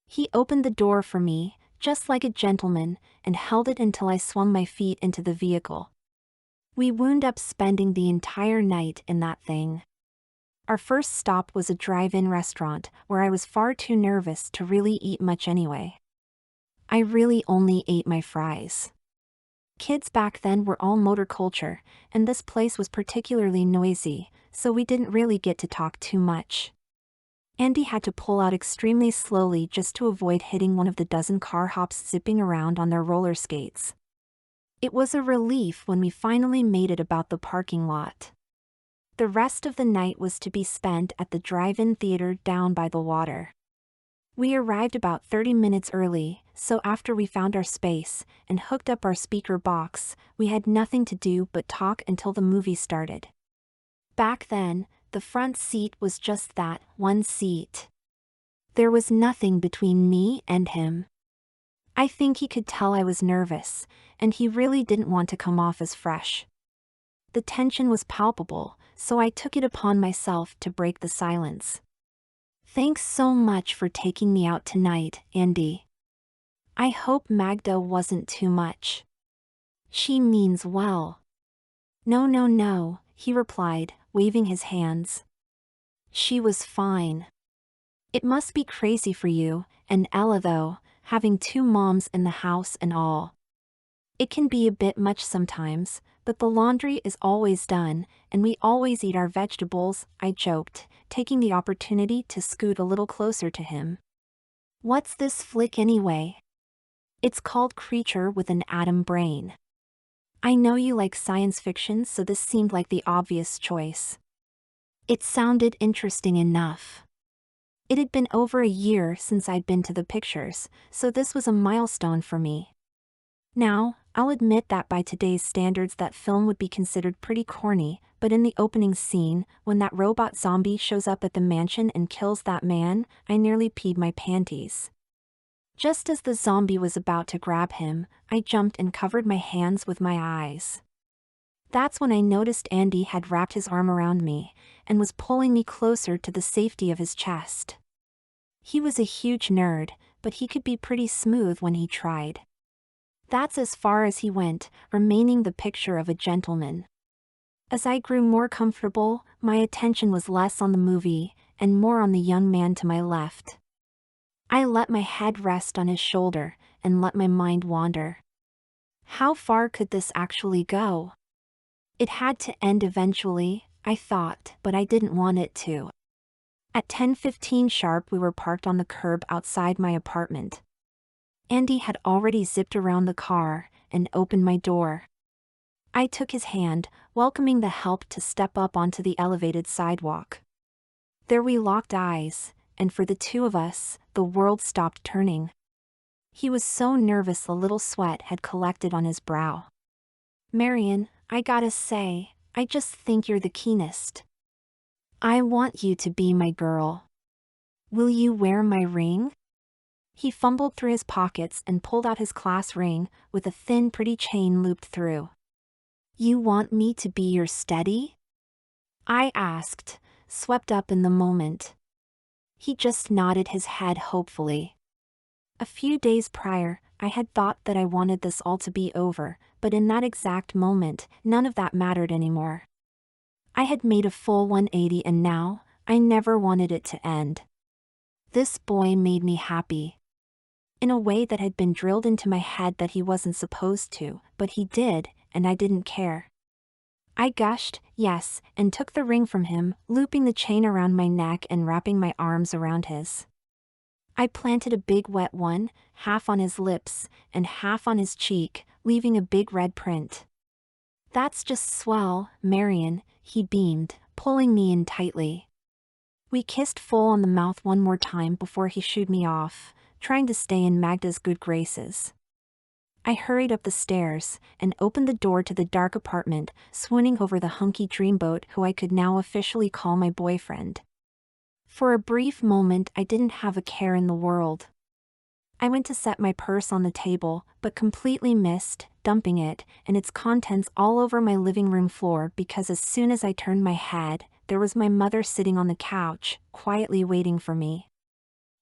He opened the door for me, just like a gentleman, and held it until I swung my feet into the vehicle. We wound up spending the entire night in that thing. Our first stop was a drive-in restaurant, where I was far too nervous to really eat much anyway. I really only ate my fries. Kids back then were all motor culture, and this place was particularly noisy, so we didn't really get to talk too much. Andy had to pull out extremely slowly just to avoid hitting one of the dozen car hops zipping around on their roller skates. It was a relief when we finally made it about the parking lot. The rest of the night was to be spent at the drive-in theater down by the water. We arrived about 30 minutes early, so after we found our space and hooked up our speaker box, we had nothing to do but talk until the movie started. Back then, the front seat was just that, one seat. There was nothing between me and him. I think he could tell I was nervous, and he really didn't want to come off as fresh. The tension was palpable, so I took it upon myself to break the silence. "Thanks so much for taking me out tonight, Andy. I hope Magda wasn't too much." "She means well." No, he replied, waving his hands. "She was fine. It must be crazy for you, and Ella though, having two moms in the house and all. It can be a bit much sometimes, but the laundry is always done, and we always eat our vegetables," I joked, taking the opportunity to scoot a little closer to him. "What's this flick anyway?" "It's called Creature with an Atom Brain. I know you like science fiction, so this seemed like the obvious choice." It sounded interesting enough. It had been over a year since I'd been to the pictures, so this was a milestone for me. Now, I'll admit that by today's standards that film would be considered pretty corny, but in the opening scene, when that robot zombie shows up at the mansion and kills that man, I nearly peed my panties. Just as the zombie was about to grab him, I jumped and covered my hands with my eyes. That's when I noticed Andy had wrapped his arm around me, and was pulling me closer to the safety of his chest. He was a huge nerd, but he could be pretty smooth when he tried. That's as far as he went, remaining the picture of a gentleman. As I grew more comfortable, my attention was less on the movie, and more on the young man to my left. I let my head rest on his shoulder, and let my mind wander. How far could this actually go? It had to end eventually, I thought, but I didn't want it to. At 10:15 sharp we were parked on the curb outside my apartment. Andy had already zipped around the car, and opened my door. I took his hand, welcoming the help to step up onto the elevated sidewalk. There we locked eyes, and for the two of us, the world stopped turning. He was so nervous a little sweat had collected on his brow. "Marion, I gotta say, I just think you're the keenest. I want you to be my girl. Will you wear my ring?" He fumbled through his pockets and pulled out his class ring, with a thin pretty chain looped through. "You want me to be your steady?" I asked, swept up in the moment. He just nodded his head hopefully. A few days prior, I had thought that I wanted this all to be over, but in that exact moment, none of that mattered anymore. I had made a full 180 and now, I never wanted it to end. This boy made me happy. in a way that had been drilled into my head that he wasn't supposed to, but he did, and I didn't care. I gushed, yes, and took the ring from him, looping the chain around my neck and wrapping my arms around his. I planted a big wet one, half on his lips, and half on his cheek, leaving a big red print. "That's just swell, Marion," he beamed, pulling me in tightly. We kissed full on the mouth one more time before he shooed me off, trying to stay in Magda's good graces. I hurried up the stairs, and opened the door to the dark apartment, swooning over the hunky dreamboat who I could now officially call my boyfriend. For a brief moment I didn't have a care in the world. I went to set my purse on the table, but completely missed, dumping it, and its contents all over my living room floor because as soon as I turned my head, there was my mother sitting on the couch, quietly waiting for me.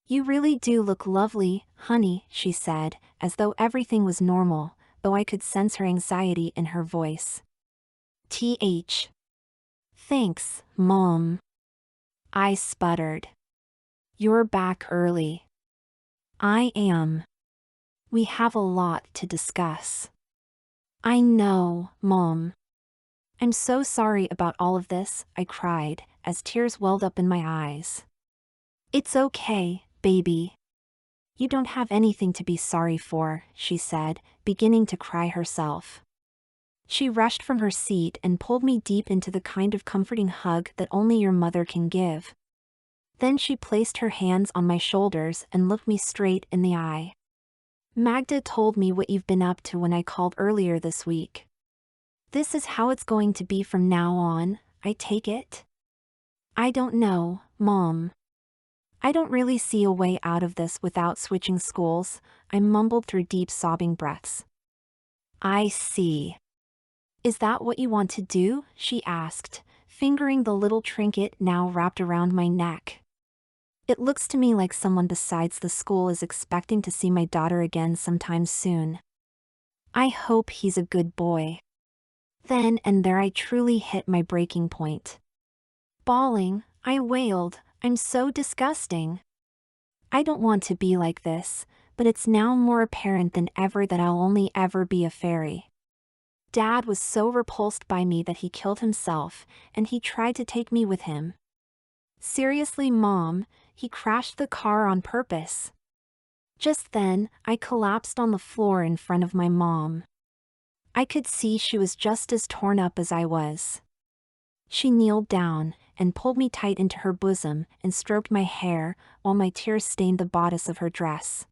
"You really do look lovely, honey," she said, as though everything was normal, though I could sense her anxiety in her voice. "Thanks, Mom." I sputtered. "You're back early." "I am. We have a lot to discuss." "I know, Mom." "I'm so sorry about all of this," I cried, as tears welled up in my eyes. "It's okay, baby. You don't have anything to be sorry for," she said, beginning to cry herself. She rushed from her seat and pulled me deep into the kind of comforting hug that only your mother can give. Then she placed her hands on my shoulders and looked me straight in the eye. "Magda told me what you've been up to when I called earlier this week. This is how it's going to be from now on, I take it?" "I don't know, Mom. I don't really see a way out of this without switching schools," I mumbled through deep sobbing breaths. "I see. Is that what you want to do?" she asked, fingering the little trinket now wrapped around my neck. "It looks to me like someone besides the school is expecting to see my daughter again sometime soon. I hope he's a good boy." Then and there I truly hit my breaking point. Bawling, I wailed, "I'm so disgusting. I don't want to be like this, but it's now more apparent than ever that I'll only ever be a fairy. Dad was so repulsed by me that he killed himself, and he tried to take me with him. Seriously, Mom, he crashed the car on purpose." Just then, I collapsed on the floor in front of my mom. I could see she was just as torn up as I was. She kneeled down, and pulled me tight into her bosom and stroked my hair, while my tears stained the bodice of her dress.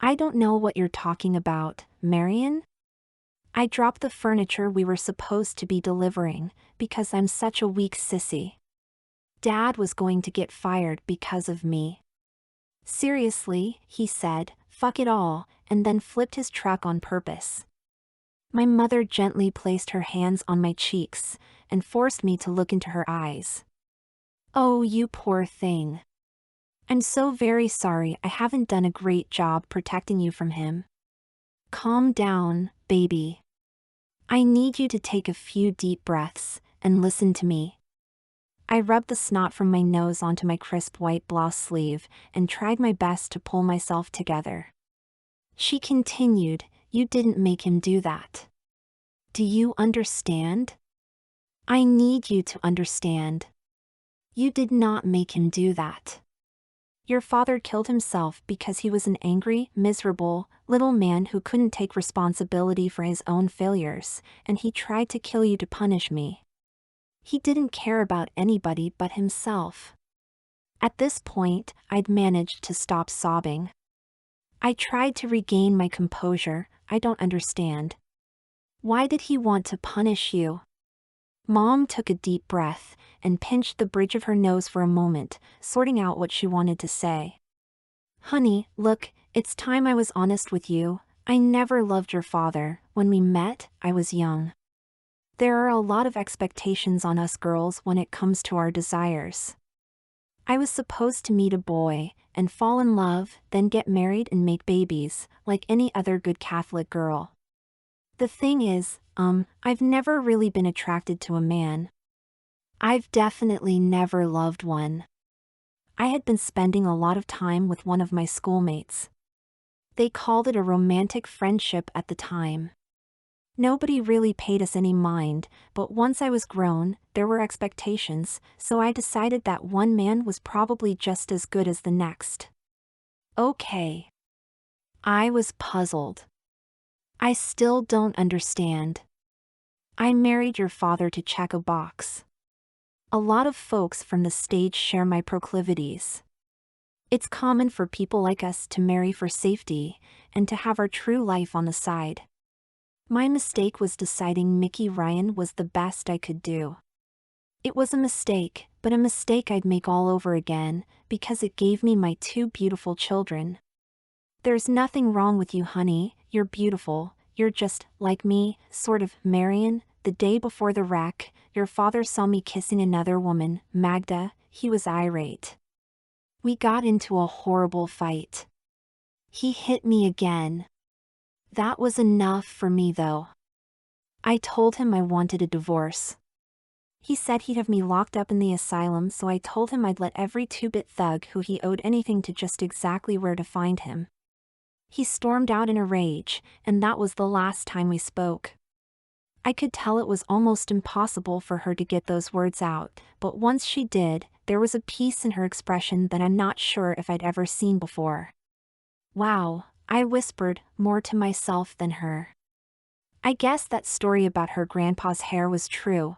"I don't know what you're talking about, Marion. I dropped the furniture we were supposed to be delivering, because I'm such a weak sissy. Dad was going to get fired because of me." "Seriously," he said, "fuck it all," and then flipped his truck on purpose. My mother gently placed her hands on my cheeks, and forced me to look into her eyes. "Oh, you poor thing. I'm so very sorry I haven't done a great job protecting you from him. Calm down, baby. I need you to take a few deep breaths, and listen to me." I rubbed the snot from my nose onto my crisp white blouse sleeve, and tried my best to pull myself together. She continued, "You didn't make him do that. Do you understand? I need you to understand. You did not make him do that. Your father killed himself because he was an angry, miserable, little man who couldn't take responsibility for his own failures, and he tried to kill you to punish me. He didn't care about anybody but himself." At this point, I'd managed to stop sobbing. I tried to regain my composure. "I don't understand. Why did he want to punish you?" Mom took a deep breath, and pinched the bridge of her nose for a moment, sorting out what she wanted to say. "Honey, look, it's time I was honest with you. I never loved your father. When we met, I was young. There are a lot of expectations on us girls when it comes to our desires. I was supposed to meet a boy, and fall in love, then get married and make babies, like any other good Catholic girl. The thing is, I've never really been attracted to a man. I've definitely never loved one. I had been spending a lot of time with one of my schoolmates. They called it a romantic friendship at the time. Nobody really paid us any mind, but once I was grown, there were expectations, so I decided that one man was probably just as good as the next. Okay. I was puzzled. I still don't understand. I married your father to check a box. A lot of folks from the stage share my proclivities. It's common for people like us to marry for safety, and to have our true life on the side. My mistake was deciding Mickey Ryan was the best I could do. It was a mistake, but a mistake I'd make all over again, because it gave me my two beautiful children. There's nothing wrong with you, honey, you're beautiful, you're just like me, sort of. Marion, the day before the wreck, your father saw me kissing another woman, Magda. He was irate. We got into a horrible fight. He hit me again. That was enough for me though. I told him I wanted a divorce. He said he'd have me locked up in the asylum, so I told him I'd let every two-bit thug who he owed anything to just exactly where to find him. He stormed out in a rage, and that was the last time we spoke. I could tell it was almost impossible for her to get those words out, but once she did, there was a peace in her expression that I'm not sure if I'd ever seen before. Wow, I whispered, more to myself than her. I guess that story about her grandpa's hair was true.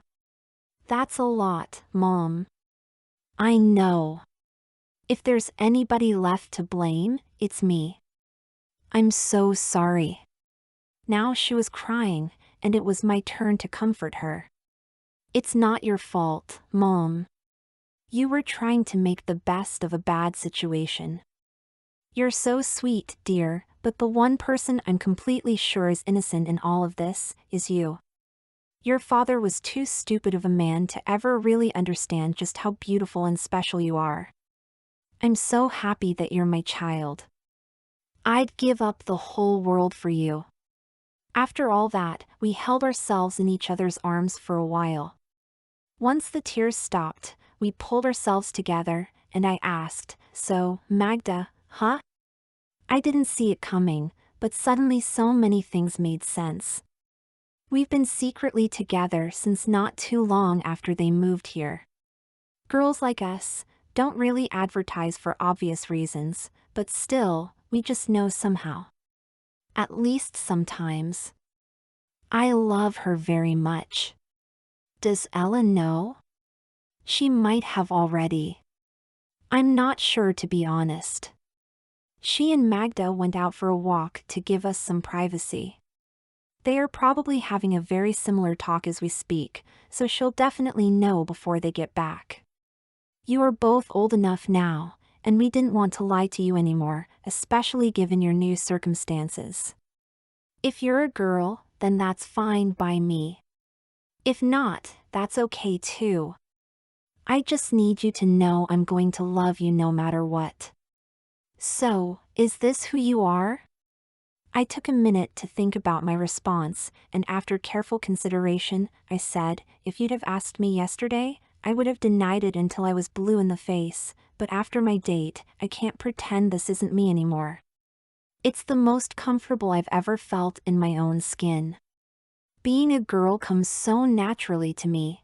That's a lot, Mom. I know. If there's anybody left to blame, it's me. I'm so sorry. Now she was crying, and it was my turn to comfort her. It's not your fault, Mom. You were trying to make the best of a bad situation. You're so sweet, dear, but the one person I'm completely sure is innocent in all of this is you. Your father was too stupid of a man to ever really understand just how beautiful and special you are. I'm so happy that you're my child. I'd give up the whole world for you. After all that, we held ourselves in each other's arms for a while. Once the tears stopped, we pulled ourselves together, and I asked, "So, Magda, huh?" I didn't see it coming, but suddenly so many things made sense. We've been secretly together since not too long after they moved here. Girls like us don't really advertise for obvious reasons, but still, we just know somehow. At least sometimes. I love her very much. Does Ella know? She might have already. I'm not sure, to be honest. She and Magda went out for a walk to give us some privacy. They are probably having a very similar talk as we speak, so she'll definitely know before they get back. You are both old enough now, and we didn't want to lie to you anymore, especially given your new circumstances. If you're a girl, then that's fine by me. If not, that's okay too. I just need you to know I'm going to love you no matter what. So, is this who you are? I took a minute to think about my response, and after careful consideration, I said, if you'd have asked me yesterday, I would have denied it until I was blue in the face, but after my date, I can't pretend this isn't me anymore. It's the most comfortable I've ever felt in my own skin. Being a girl comes so naturally to me.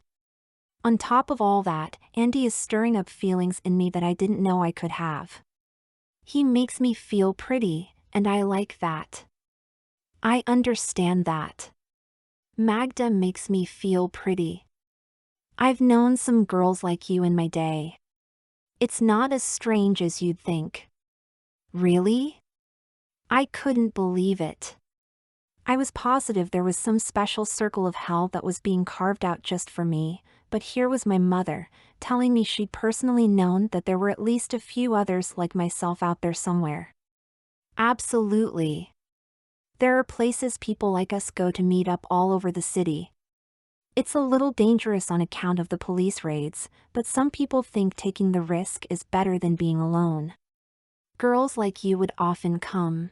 On top of all that, Andy is stirring up feelings in me that I didn't know I could have. He makes me feel pretty, and I like that. I understand that. Magda makes me feel pretty. I've known some girls like you in my day. It's not as strange as you'd think. Really? I couldn't believe it. I was positive there was some special circle of hell that was being carved out just for me, but here was my mother, telling me she'd personally known that there were at least a few others like myself out there somewhere. Absolutely. There are places people like us go to meet up all over the city. It's a little dangerous on account of the police raids, but some people think taking the risk is better than being alone. Girls like you would often come.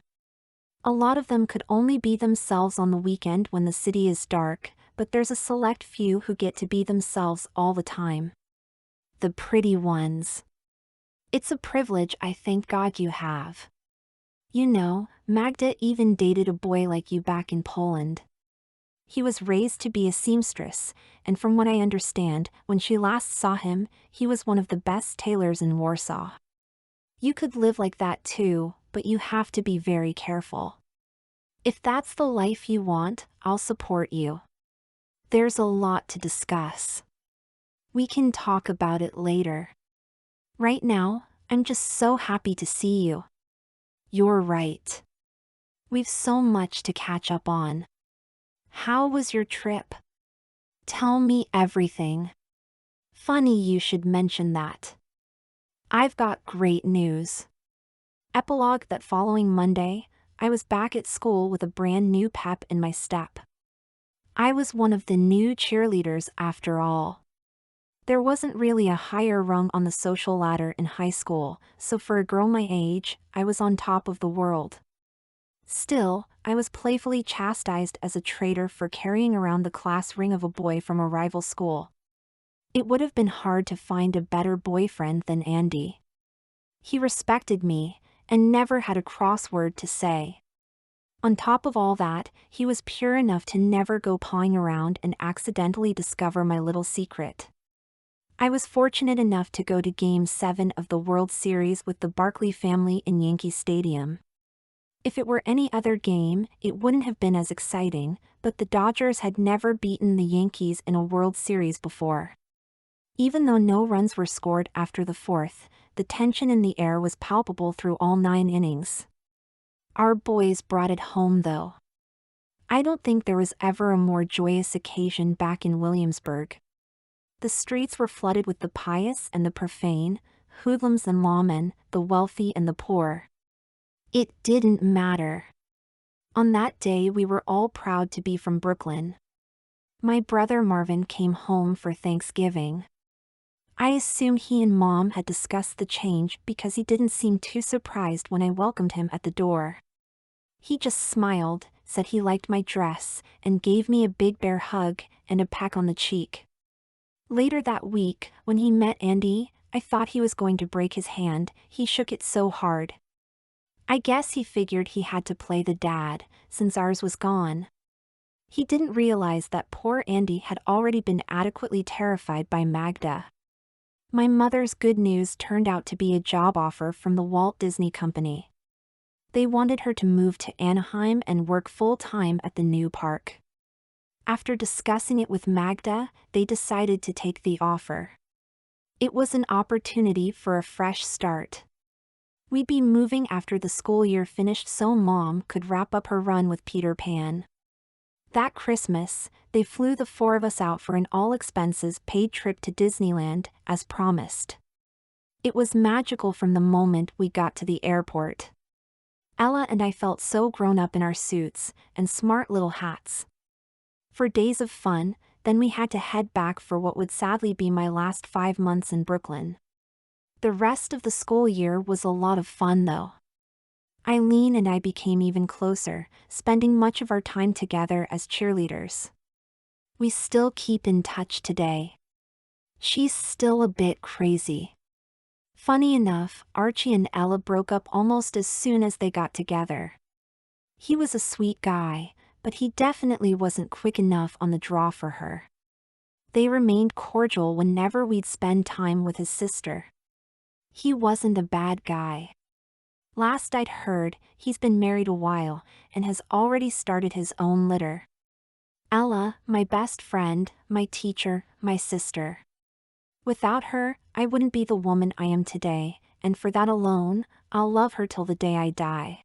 A lot of them could only be themselves on the weekend when the city is dark, but there's a select few who get to be themselves all the time. The pretty ones. It's a privilege I thank God you have. You know, Magda even dated a boy like you back in Poland. He was raised to be a seamstress, and from what I understand, when she last saw him, he was one of the best tailors in Warsaw. You could live like that too, but you have to be very careful. If that's the life you want, I'll support you. There's a lot to discuss. We can talk about it later. Right now, I'm just so happy to see you. You're right. We've so much to catch up on. How was your trip? Tell me everything. Funny you should mention that. I've got great news. Epilogue. That following Monday, I was back at school with a brand new pep in my step. I was one of the new cheerleaders after all. There wasn't really a higher rung on the social ladder in high school, so for a girl my age, I was on top of the world. Still, I was playfully chastised as a traitor for carrying around the class ring of a boy from a rival school. It would have been hard to find a better boyfriend than Andy. He respected me, and never had a cross word to say. On top of all that, he was pure enough to never go pawing around and accidentally discover my little secret. I was fortunate enough to go to Game 7 of the World Series with the Barkley family in Yankee Stadium. If it were any other game, it wouldn't have been as exciting, but the Dodgers had never beaten the Yankees in a World Series before. Even though no runs were scored after the fourth, the tension in the air was palpable through all 9 innings. Our boys brought it home though. I don't think there was ever a more joyous occasion back in Williamsburg. The streets were flooded with the pious and the profane, hoodlums and lawmen, the wealthy and the poor. It didn't matter. On that day we were all proud to be from Brooklyn. My brother Marvin came home for Thanksgiving. I assume he and Mom had discussed the change because he didn't seem too surprised when I welcomed him at the door. He just smiled, said he liked my dress, and gave me a big bear hug and a peck on the cheek. Later that week, when he met Andy, I thought he was going to break his hand, he shook it so hard. I guess he figured he had to play the dad, since ours was gone. He didn't realize that poor Andy had already been adequately terrified by Magda. My mother's good news turned out to be a job offer from the Walt Disney Company. They wanted her to move to Anaheim and work full-time at the new park. After discussing it with Magda, they decided to take the offer. It was an opportunity for a fresh start. We'd be moving after the school year finished so Mom could wrap up her run with Peter Pan. That Christmas, they flew the 4 of us out for an all-expenses-paid trip to Disneyland, as promised. It was magical from the moment we got to the airport. Ella and I felt so grown up in our suits and smart little hats. For days of fun, then we had to head back for what would sadly be my last 5 months in Brooklyn. The rest of the school year was a lot of fun though. Eileen and I became even closer, spending much of our time together as cheerleaders. We still keep in touch today. She's still a bit crazy. Funny enough, Archie and Ella broke up almost as soon as they got together. He was a sweet guy, but he definitely wasn't quick enough on the draw for her. They remained cordial whenever we'd spend time with his sister. He wasn't a bad guy. Last I'd heard, he's been married a while, and has already started his own litter. Ella, my best friend, my teacher, my sister. Without her, I wouldn't be the woman I am today, and for that alone, I'll love her till the day I die.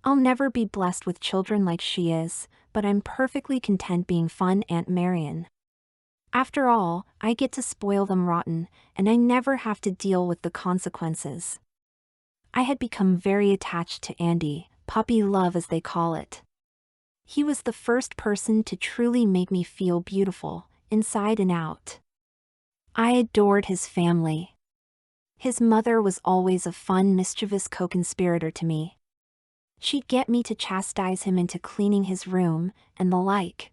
I'll never be blessed with children like she is, but I'm perfectly content being fun Aunt Marion. After all, I get to spoil them rotten, and I never have to deal with the consequences. I had become very attached to Andy, puppy love as they call it. He was the first person to truly make me feel beautiful, inside and out. I adored his family. His mother was always a fun, mischievous co-conspirator to me. She'd get me to chastise him into cleaning his room, and the like.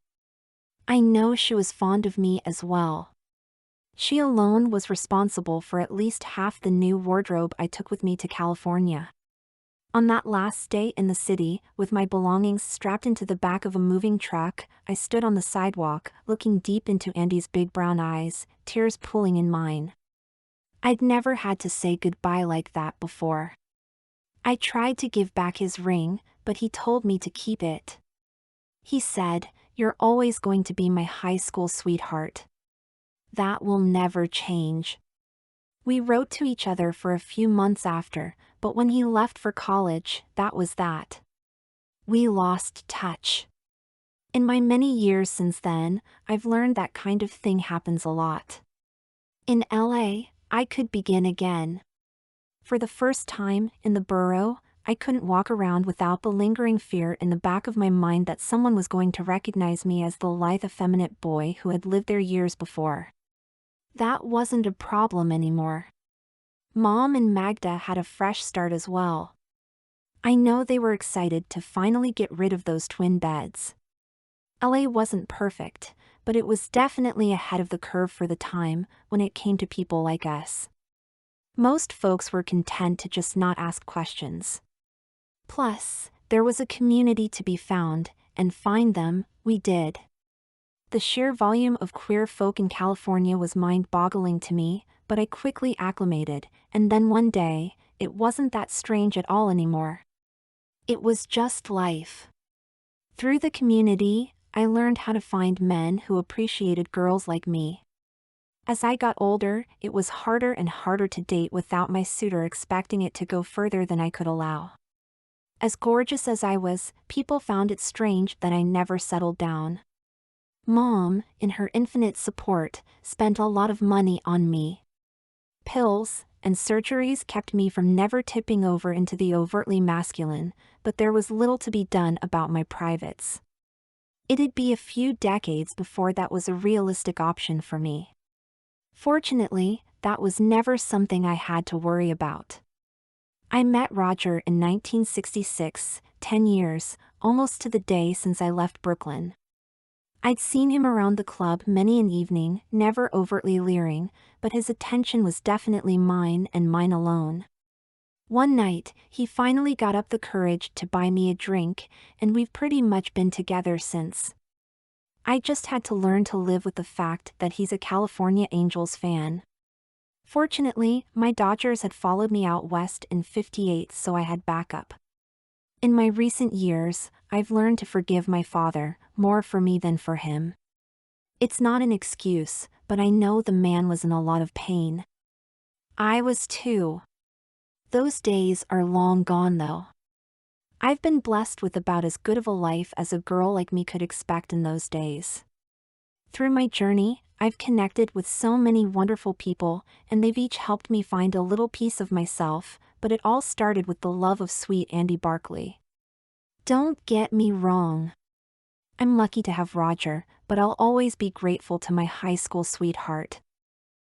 I know she was fond of me as well. She alone was responsible for at least half the new wardrobe I took with me to California. On that last day in the city, with my belongings strapped into the back of a moving truck, I stood on the sidewalk, looking deep into Andy's big brown eyes, tears pooling in mine. I'd never had to say goodbye like that before. I tried to give back his ring, but he told me to keep it. He said, "You're always going to be my high school sweetheart. That will never change." We wrote to each other for a few months after, but when he left for college, that was that. We lost touch. In my many years since then, I've learned that kind of thing happens a lot. In LA, I could begin again. For the first time, in the borough, I couldn't walk around without the lingering fear in the back of my mind that someone was going to recognize me as the lithe, effeminate boy who had lived there years before. That wasn't a problem anymore. Mom and Magda had a fresh start as well. I know they were excited to finally get rid of those twin beds. LA wasn't perfect, but it was definitely ahead of the curve for the time when it came to people like us. Most folks were content to just not ask questions. Plus, there was a community to be found, and find them, we did. The sheer volume of queer folk in California was mind-boggling to me, but I quickly acclimated, and then one day, it wasn't that strange at all anymore. It was just life. Through the community, I learned how to find men who appreciated girls like me. As I got older, it was harder and harder to date without my suitor expecting it to go further than I could allow. As gorgeous as I was, people found it strange that I never settled down. Mom, in her infinite support, spent a lot of money on me. Pills and surgeries kept me from never tipping over into the overtly masculine, but there was little to be done about my privates. It'd be a few decades before that was a realistic option for me. Fortunately, that was never something I had to worry about. I met Roger in 1966, 10 years, almost to the day since I left Brooklyn. I'd seen him around the club many an evening, never overtly leering, but his attention was definitely mine and mine alone. One night, he finally got up the courage to buy me a drink, and we've pretty much been together since. I just had to learn to live with the fact that he's a California Angels fan. Fortunately, my Dodgers had followed me out west in '58, so I had backup. In my recent years, I've learned to forgive my father, more for me than for him. It's not an excuse, but I know the man was in a lot of pain. I was too. Those days are long gone though. I've been blessed with about as good of a life as a girl like me could expect in those days. Through my journey, I've connected with so many wonderful people, and they've each helped me find a little piece of myself, but it all started with the love of sweet Andy Barkley. Don't get me wrong. I'm lucky to have Roger, but I'll always be grateful to my high school sweetheart.